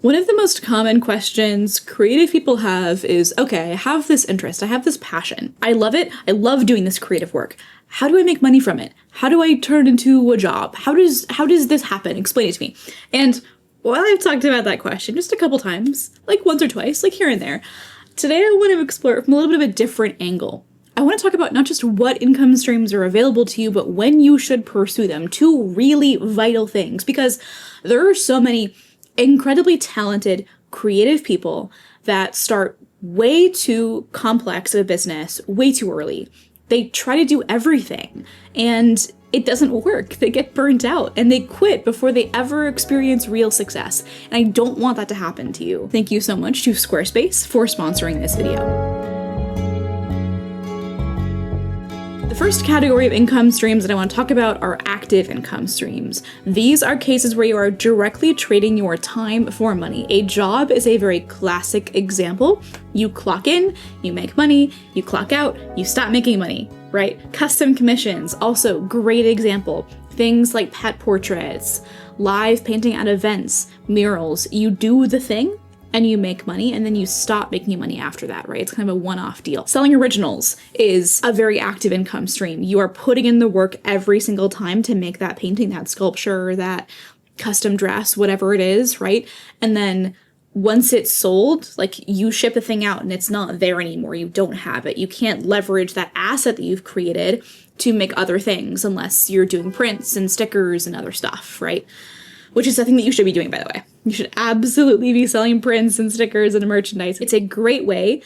One of the most common questions creative people have is, okay, I have this interest, I have this passion. I love it. I love doing this creative work. How do I make money from it? How do I turn it into a job? How does this happen? Explain it to me. And while I've talked about that question just a couple times, like once or twice, like here and there, today I want to explore it from a little bit of a different angle. I want to talk about not just what income streams are available to you, but when you should pursue them. Two really vital things, because there are so many incredibly talented, creative people that start way too complex of a business way too early. They try to do everything and it doesn't work. They get burnt out and they quit before they ever experience real success. And I don't want that to happen to you. Thank you so much to Squarespace for sponsoring this video. The first category of income streams that I want to talk about are active income streams. These are cases where you are directly trading your time for money. A job is a very classic example. You clock in, you make money, you clock out, you stop making money, right? Custom commissions, also great example. Things like pet portraits, live painting at events, murals. You do the thing, and you make money, and then you stop making money after that, right? It's kind of a one-off deal. Selling originals is a very active income stream. You are putting in the work every single time to make that painting, that sculpture, that custom dress, whatever it is, right? And then once it's sold, like you ship the thing out and it's not there anymore. You don't have it. You can't leverage that asset that you've created to make other things unless you're doing prints and stickers and other stuff, right? Which is something that you should be doing, by the way. You should absolutely be selling prints and stickers and merchandise. It's a great way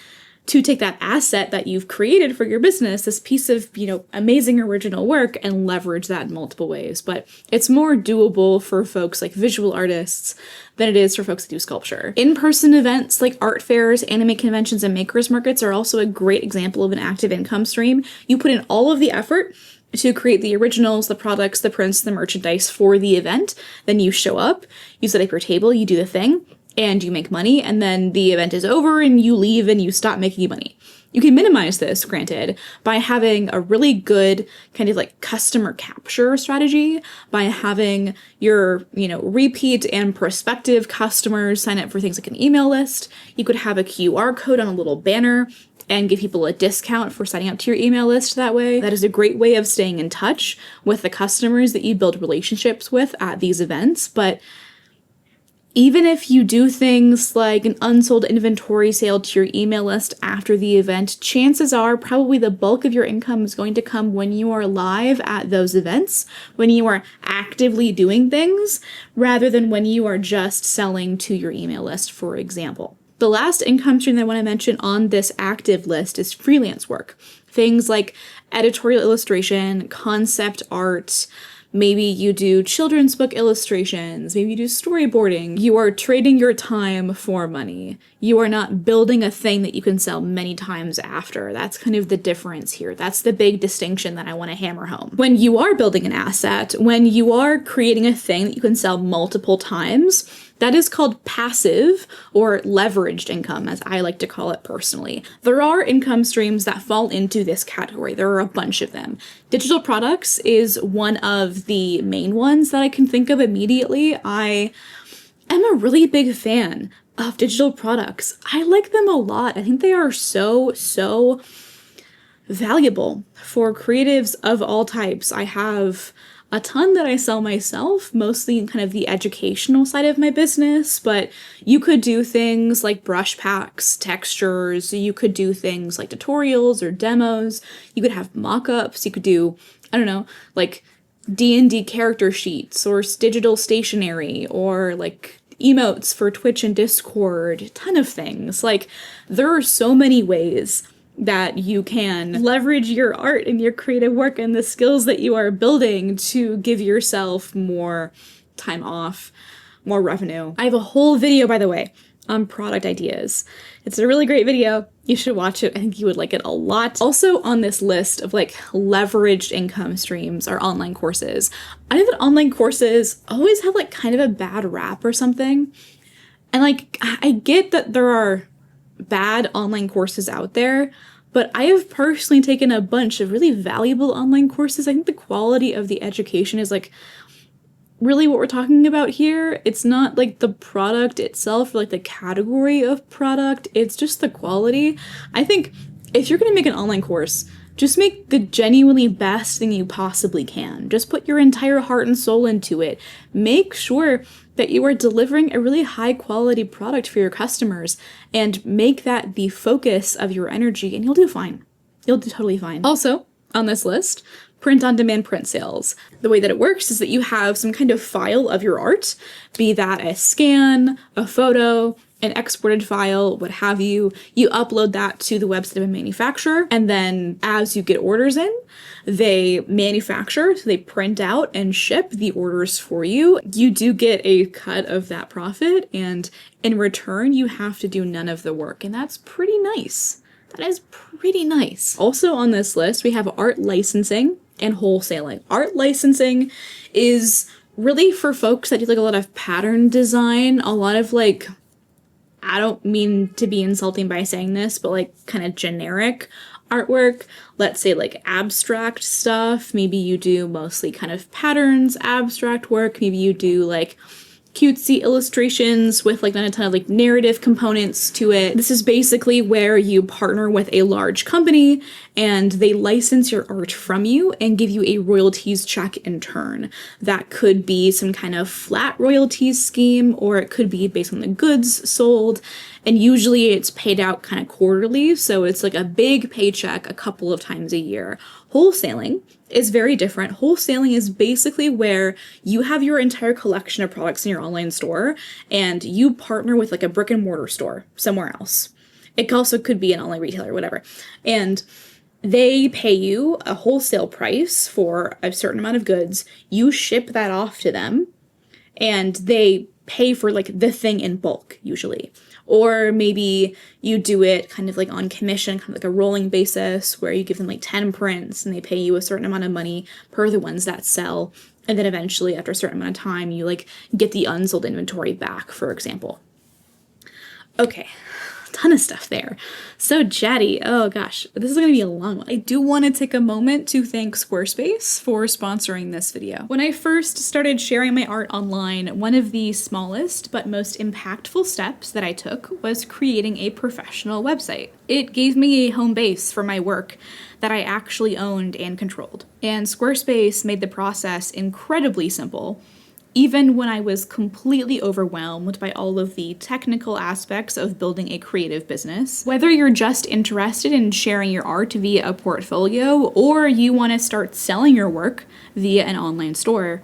to take that asset that you've created for your business, this piece of, amazing original work, and leverage that in multiple ways. But it's more doable for folks like visual artists than it is for folks that do sculpture. In-person events like art fairs, anime conventions, and makers markets are also a great example of an active income stream. You put in all of the effort to create the originals, the products, the prints, the merchandise for the event. Then you show up, you set up your table, you do the thing, and you make money, and then the event is over and you leave and you stop making money. You can minimize this, granted, by having a really good kind of like customer capture strategy, by having your, repeat and prospective customers sign up for things like an email list. You could have a QR code on a little banner and give people a discount for signing up to your email list that way. That is a great way of staying in touch with the customers that you build relationships with at these events. But even if you do things like an unsold inventory sale to your email list after the event, chances are probably the bulk of your income is going to come when you are live at those events, when you are actively doing things, rather than when you are just selling to your email list, for example. The last income stream that I want to mention on this active list is freelance work. Things like editorial illustration, concept art, maybe you do children's book illustrations, maybe you do storyboarding. You are trading your time for money. You are not building a thing that you can sell many times after. That's kind of the difference here. That's the big distinction that I want to hammer home. When you are building an asset, when you are creating a thing that you can sell multiple times, that is called passive or leveraged income, as I like to call it personally. There are income streams that fall into this category. There are a bunch of them. Digital products is one of the main ones that I can think of immediately. I am a really big fan of digital products. I like them a lot. I think they are so valuable for creatives of all types. I have a ton that I sell myself, mostly in kind of the educational side of my business, but you could do things like brush packs, textures, you could do things like tutorials or demos, you could have mock-ups, you could do, like D&D character sheets or digital stationery or like emotes for Twitch and Discord, a ton of things. Like, there are so many ways that you can leverage your art and your creative work and the skills that you are building to give yourself more time off, more revenue. I have a whole video, by the way, on product ideas. It's a really great video. You should watch it. I think you would like it a lot. Also on this list of like leveraged income streams are online courses. I know that online courses always have like kind of a bad rap or something. And like, I get that there are bad online courses out there, but I have personally taken a bunch of really valuable online courses. I think the quality of the education is like really what we're talking about here. It's not like the product itself, or like the category of product, it's just the quality. I think if you're gonna make an online course, just make the genuinely best thing you possibly can. Just put your entire heart and soul into it. Make sure that you are delivering a really high quality product for your customers, and make that the focus of your energy, and you'll do fine. You'll do totally fine. Also, on this list, print-on-demand print sales. The way that it works is that you have some kind of file of your art, be that a scan, a photo, an exported file, what have you. You upload that to the website of a manufacturer, and then as you get orders in, they manufacture, so they print out and ship the orders for you. You do get a cut of that profit, and in return, you have to do none of the work, and that's pretty nice. That is pretty nice. Also on this list, we have art licensing and wholesaling. Art licensing is really for folks that do like a lot of pattern design, a lot of like, I don't mean to be insulting by saying this, but like kind of generic artwork. Let's say like abstract stuff. Maybe you do mostly kind of patterns, abstract work. Maybe you do like cutesy illustrations with like not a ton of like narrative components to it. This is basically where you partner with a large company and they license your art from you and give you a royalties check in turn. That could be some kind of flat royalties scheme, or it could be based on the goods sold. And usually it's paid out kind of quarterly, so it's like a big paycheck a couple of times a year. Wholesaling is very different. Wholesaling is basically where you have your entire collection of products in your online store and you partner with like a brick and mortar store somewhere else. It also could be an online retailer, whatever. And they pay you a wholesale price for a certain amount of goods. You ship that off to them and they pay for like the thing in bulk usually. Or maybe you do it kind of like on commission, kind of like a rolling basis where you give them like 10 prints and they pay you a certain amount of money per the ones that sell. And then eventually after a certain amount of time, you like get the unsold inventory back, for example. Okay, ton of stuff there. So chatty. Oh gosh, this is going to be a long one. I do want to take a moment to thank Squarespace for sponsoring this video. When I first started sharing my art online, one of the smallest but most impactful steps that I took was creating a professional website. It gave me a home base for my work that I actually owned and controlled. And Squarespace made the process incredibly simple, even when I was completely overwhelmed by all of the technical aspects of building a creative business. Whether you're just interested in sharing your art via a portfolio, or you want to start selling your work via an online store,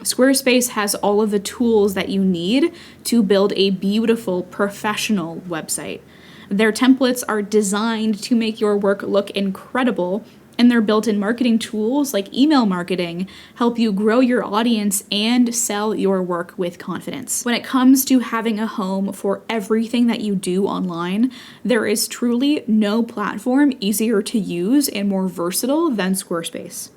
Squarespace has all of the tools that you need to build a beautiful, professional website. Their templates are designed to make your work look incredible, and their built-in marketing tools like email marketing help you grow your audience and sell your work with confidence. When it comes to having a home for everything that you do online, there is truly no platform easier to use and more versatile than Squarespace.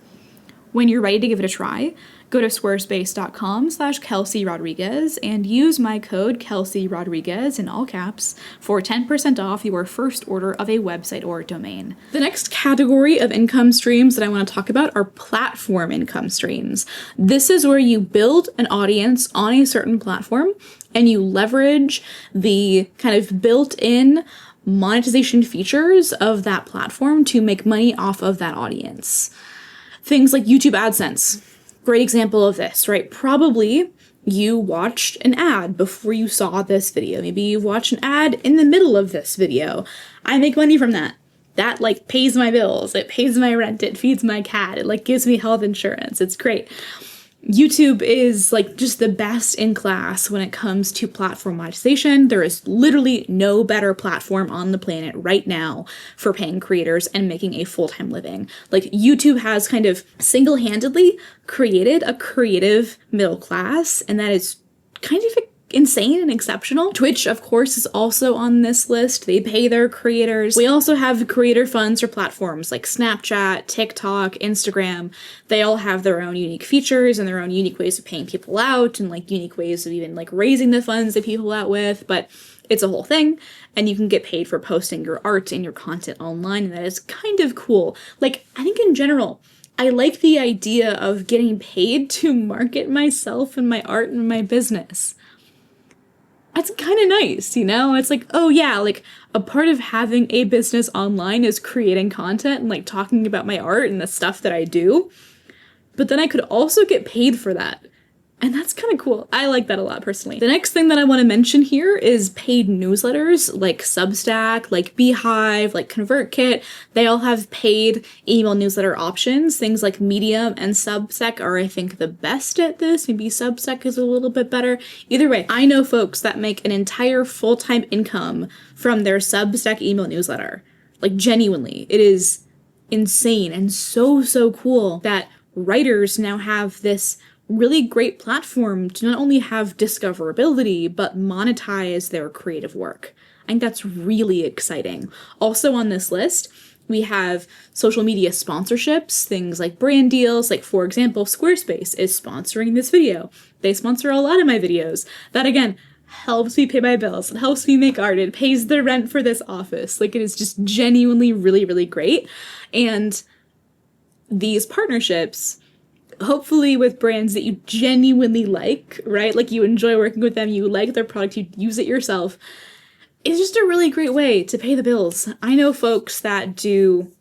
When you're ready to give it a try, go to squarespace.com/Kelsey Rodriguez and use my code Kelsey Rodriguez in all caps for 10% off your first order of a website or domain. The next category of income streams that I want to talk about are platform income streams. This is where you build an audience on a certain platform and you leverage the kind of built-in monetization features of that platform to make money off of that audience. Things like YouTube AdSense. Great example of this, right? Probably you watched an ad before you saw this video. Maybe you've watched an ad in the middle of this video. I make money from that. That like pays my bills. It pays my rent. It feeds my cat. It like gives me health insurance. It's great. YouTube is like just the best in class when it comes to platform monetization. There is literally no better platform on the planet right now for paying creators and making a full-time living. Like YouTube has kind of single-handedly created a creative middle class, and that is kind of insane and exceptional. Twitch, of course, is also on this list. They pay their creators. We also have creator funds for platforms like Snapchat, TikTok, Instagram. They all have their own unique features and their own unique ways of paying people out and like unique ways of even like raising the funds that people out with, but it's a whole thing, and you can get paid for posting your art and your content online, and that is kind of cool. Like, I think in general, I like the idea of getting paid to market myself and my art and my business. That's kind of nice, you know? It's like, oh yeah, like a part of having a business online is creating content and like talking about my art and the stuff that I do. But then I could also get paid for that. And that's kind of cool. I like that a lot personally. The next thing that I want to mention here is paid newsletters like Substack, like Beehive, like ConvertKit. They all have paid email newsletter options. Things like Medium and Substack are, I think, the best at this. Maybe Substack is a little bit better. Either way, I know folks that make an entire full-time income from their Substack email newsletter. Like, genuinely, it is insane and so, so cool that writers now have this really great platform to not only have discoverability, but monetize their creative work. I think that's really exciting. Also on this list, we have social media sponsorships, things like brand deals, like for example, Squarespace is sponsoring this video. They sponsor a lot of my videos. That again, helps me pay my bills. It helps me make art. It pays the rent for this office. Like it is just genuinely really, really great. And these partnerships, hopefully with brands that you genuinely like, right? Like you enjoy working with them, you like their product, you use it yourself. It's just a really great way to pay the bills. I know folks that do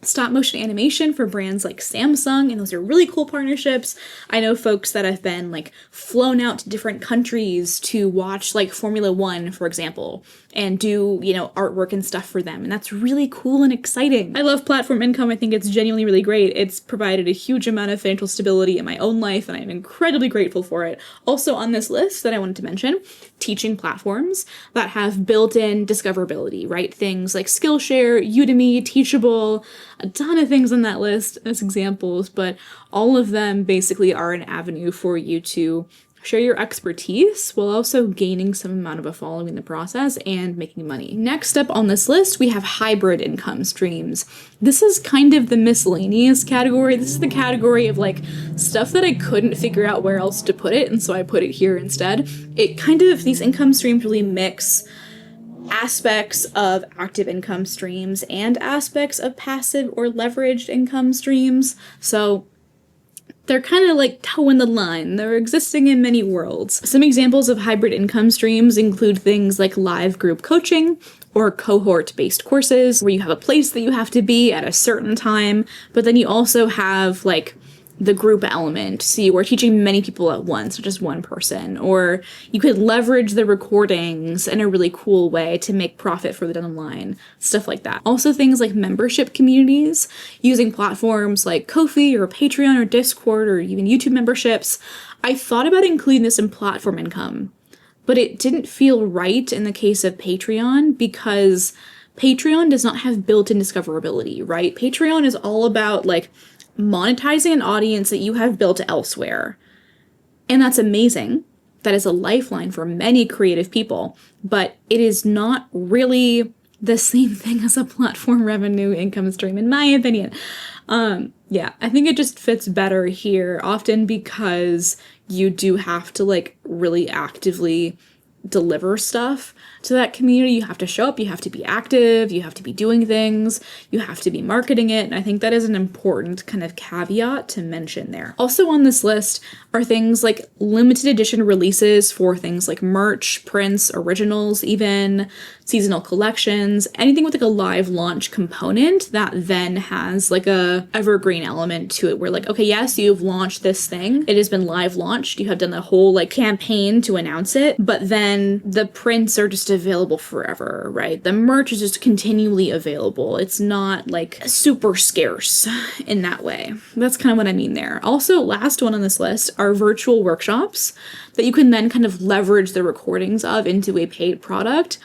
stop motion animation for brands like Samsung, and those are really cool partnerships. I know folks that have been like flown out to different countries to watch like Formula One, for example, and do, you know, artwork and stuff for them. And that's really cool and exciting. I love platform income. I think it's genuinely really great. It's provided a huge amount of financial stability in my own life, and I'm incredibly grateful for it. Also on this list that I wanted to mention, teaching platforms that have built-in discoverability, right? Things like Skillshare, Udemy, Teachable, a ton of things on that list as examples, but all of them basically are an avenue for you to share your expertise while also gaining some amount of a following in the process and making money. Next up on this list, we have hybrid income streams. This is kind of the miscellaneous category. This is the category of like stuff that I couldn't figure out where else to put it, and so I put it here instead. It kind of, these income streams really mix aspects of active income streams and aspects of passive or leveraged income streams. So they're kind of like toeing the line. They're existing in many worlds. Some examples of hybrid income streams include things like live group coaching or cohort-based courses where you have a place that you have to be at a certain time, but then you also have like the group element. So you are teaching many people at once, not just one person. Or you could leverage the recordings in a really cool way to make profit further down the line. Stuff like that. Also things like membership communities, using platforms like Ko-fi or Patreon or Discord or even YouTube memberships. I thought about including this in platform income, but it didn't feel right in the case of Patreon because Patreon does not have built-in discoverability, right? Patreon is all about like monetizing an audience that you have built elsewhere. And that's amazing. That is a lifeline for many creative people, but it is not really the same thing as a platform revenue income stream, in my opinion. Yeah, I think it just fits better here, often because you do have to like really actively deliver stuff to that community. You have to show up, you have to be active, you have to be doing things, you have to be marketing it, and I think that is an important kind of caveat to mention there. Also on this list are things like limited edition releases for things like merch, prints, originals, even seasonal collections, anything with like a live launch component that then has like a evergreen element to it where like, okay, yes, you've launched this thing, it has been live launched, you have done the whole like campaign to announce it, but then the prints are just available forever, right? The merch is just continually available. It's not like super scarce in that way. That's kind of what I mean there. Also, last one on this list are virtual workshops that you can then kind of leverage the recordings of into a paid product.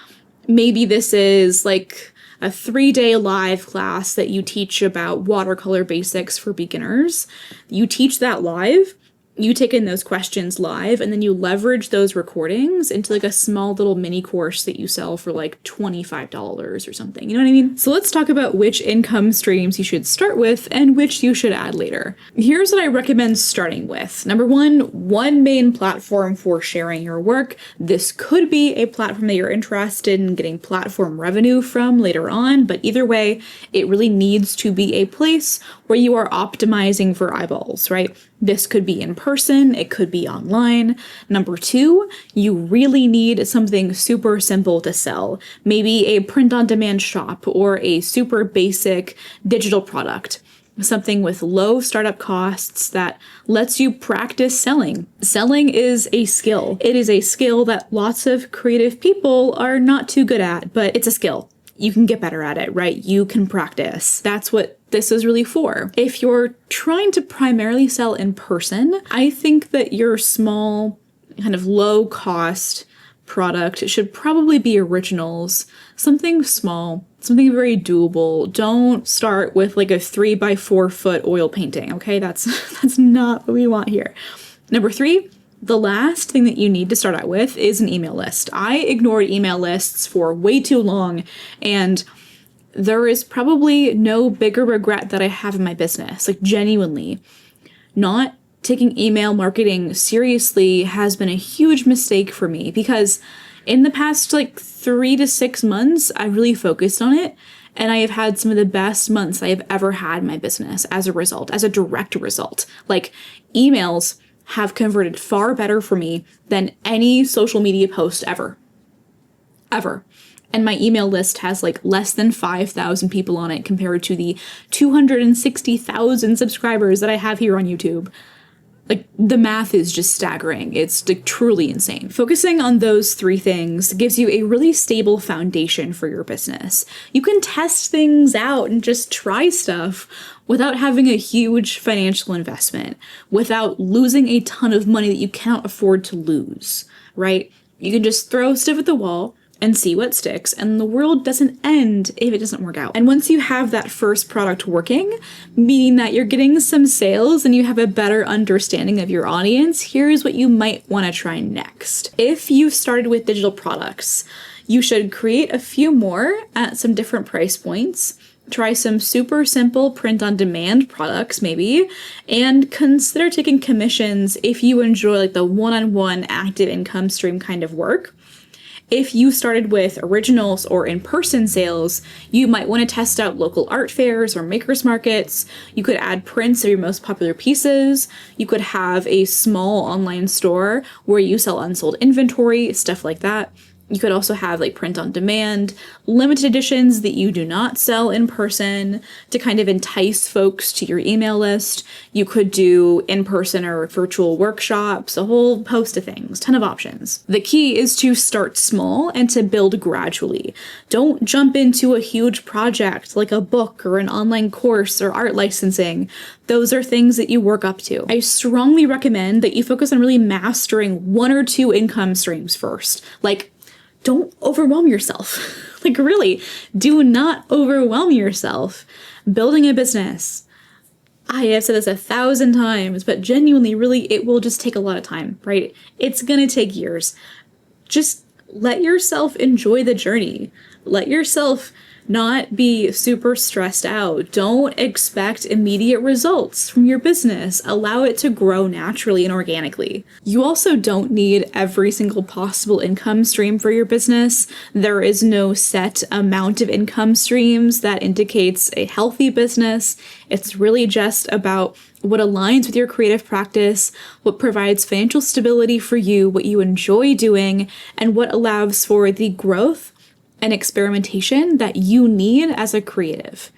Maybe this is like a 3-day live class that you teach about watercolor basics for beginners. You teach that live, you take in those questions live and then you leverage those recordings into like a small little mini course that you sell for like $25 or something. You know what I mean? So let's talk about which income streams you should start with and which you should add later. Here's what I recommend starting with. Number one main platform for sharing your work. This could be a platform that you're interested in getting platform revenue from later on, but either way, it really needs to be a place where you are optimizing for eyeballs, right? This could be in person, it could be online. Number two, you really need something super simple to sell. Maybe a print-on-demand shop or a super basic digital product. Something with low startup costs that lets you practice selling. Selling is a skill. It is a skill that lots of creative people are not too good at, but it's a skill. You can get better at it, right? You can practice. That's what this is really for. If you're trying to primarily sell in person, I think that your small, kind of low cost product should probably be originals, something small, something very doable. Don't start with like a 3x4 foot oil painting, okay? That's not what we want here. Number three, the last thing that you need to start out with is an email list. I ignored email lists for way too long, and there is probably no bigger regret that I have in my business. Like, genuinely, not taking email marketing seriously has been a huge mistake for me, because in the past like 3 to 6 months, I really focused on it, and I have had some of the best months I have ever had in my business as a result, as a direct result. Like, emails have converted far better for me than any social media post ever. And my email list has like less than 5,000 people on it compared to the 260,000 subscribers that I have here on YouTube. Like, the math is just staggering. It's like truly insane. Focusing on those three things gives you a really stable foundation for your business. You can test things out and just try stuff without having a huge financial investment, without losing a ton of money that you can't afford to lose, right? You can just throw stuff at the wall and see what sticks, and the world doesn't end if it doesn't work out. And once you have that first product working, meaning that you're getting some sales and you have a better understanding of your audience, here's what you might want to try next. If you started with digital products, you should create a few more at some different price points. Try some super simple print-on-demand products, maybe, and consider taking commissions if you enjoy like the one-on-one active income stream kind of work. If you started with originals or in-person sales, you might want to test out local art fairs or makers markets. You could add prints of your most popular pieces. You could have a small online store where you sell unsold inventory, stuff like that. You could also have like print on demand, limited editions that you do not sell in person to kind of entice folks to your email list. You could do in-person or virtual workshops, a whole host of things, ton of options. The key is to start small and to build gradually. Don't jump into a huge project like a book or an online course or art licensing. Those are things that you work up to. I strongly recommend that you focus on really mastering 1 or 2 income streams first. Like, don't overwhelm yourself. Like, really, do not overwhelm yourself. Building a business, I have said this 1,000 times, but genuinely, really, it will just take a lot of time, right? It's gonna take years. Just let yourself enjoy the journey. Let yourself not be super stressed out. Don't expect immediate results from your business. Allow it to grow naturally and organically. You also don't need every single possible income stream for your business. There is no set amount of income streams that indicates a healthy business. It's really just about what aligns with your creative practice, what provides financial stability for you, what you enjoy doing, and what allows for the growth and experimentation that you need as a creative.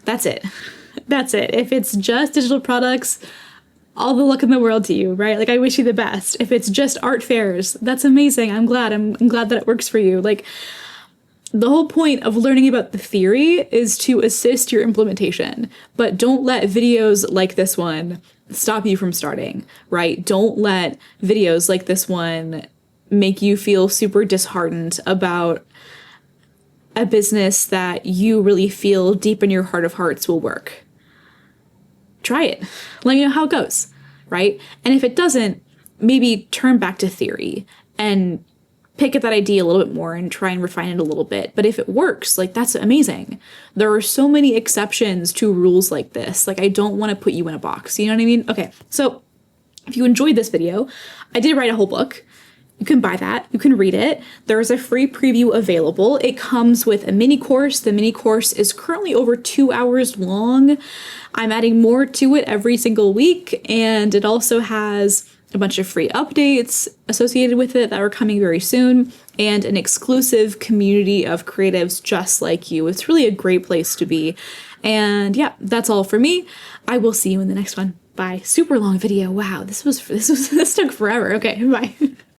That's it. That's it. If it's just digital products, all the luck in the world to you, right? Like, I wish you the best. If it's just art fairs, that's amazing. I'm glad that it works for you. Like, the whole point of learning about the theory is to assist your implementation, but don't let videos like this one stop you from starting, right? Don't let videos like this one make you feel super disheartened about a business that you really feel deep in your heart of hearts will work. Try it. Let me know how it goes. right? And if it doesn't, maybe turn back to theory and pick at that idea a little bit more and try and refine it a little bit. But if it works, like, that's amazing. There are so many exceptions to rules like this. Like, I don't want to put you in a box. You know what I mean? Okay, so if you enjoyed this video, I did write a whole book. You can buy that. You can read it. There is a free preview available. It comes with a mini course. The mini course is currently over 2 hours long. I'm adding more to it every single week, and it also has a bunch of free updates associated with it that are coming very soon, and an exclusive community of creatives just like you. It's really a great place to be. And yeah, that's all for me. I will see you in the next one. Bye. Super long video. Wow, this took forever. Okay, bye.